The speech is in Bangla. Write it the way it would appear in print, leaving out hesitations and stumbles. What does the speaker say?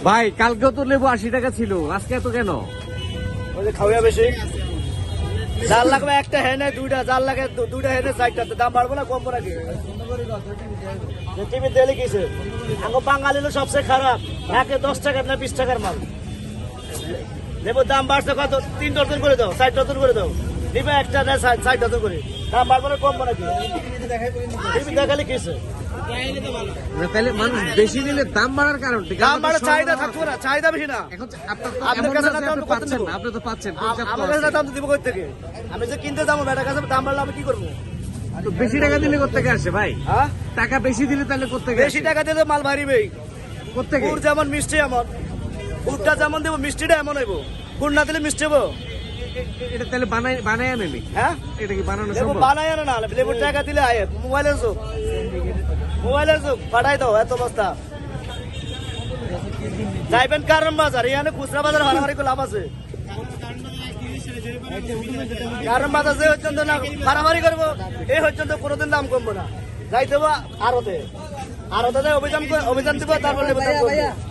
ভাই কালকেও তো লেবু 80 টাকা ছিল, আজকে এত কেন? ওই যে খাওয়া বেশি, জাল লাগবে একটা হেনে দুইটা, জাল লাগে দুইটা হেনে চারটা, দাম বাড়বো না কমবো নাকি? টিভি দিলে কিসে আমার বাঙালি হলো সবচেয়ে খারাপ, একে 10 টাকার না 20 টাকার মাল। লেবুর দাম বাড়ছে কত? 3 ডজন করে দাও, 4 ডজন করে দাও, নিবে একটা না 4 ডজন করে, দাম বাড়বো না কমবো নাকি? টিভি দেখালে কিসে? না, তাহলে মানুষ বেশি নিলে দাম বাড়ার কারণ কি? দাম বাড়ার চাহিদা থাকবো না, চাহিদা বেশি না। এখন আপনার তো আপনার এমন কাছে না যে দাম আপনি কত পাচ্ছেন নেবো? না, আপনি তো পাচ্ছেন আমার কাছে দাম দিব কই থেকে? আমি যে কিনতে যাবো বেটার কাছে দাম বাড়লে আমি কি করবো? তো বেশি টাকা দিলে কোত্থেকে আসে ভাই? হ্যাঁ, টাকা বেশি দিলে তাহলে কোত্থেকে বেশি টাকা দিলে মাল ভারিবেই। কোত্থেকে? গুড় যেমন মিষ্টি এমন, গুড়টা যেমন দেবো মিষ্টিটা এমন হইব, গুড় না দিলে মিষ্টি হবো। এটা তাহলে বানায় আনেনি? হ্যাঁ, এটা কি বানানো লেবু সম্ভব? বানাই না, লেবুর টাকা দিলে আয়, মোবাইলের যুগ, মোবাইলের যুগ, পাঠাই দাও এত বস্তা। যাইবেন কারণ বাজার, এখানে খুচরা বাজার হারাহারি করে লাভ আছে। কারণ বাজার যে পর্যন্ত না হারাহারি করবো এই পর্যন্ত কোনোদিন দাম কমবো না। যাই দেবো আরতে, আরতে অভিযান দিব, তারপর লেবুর দাম কমবে।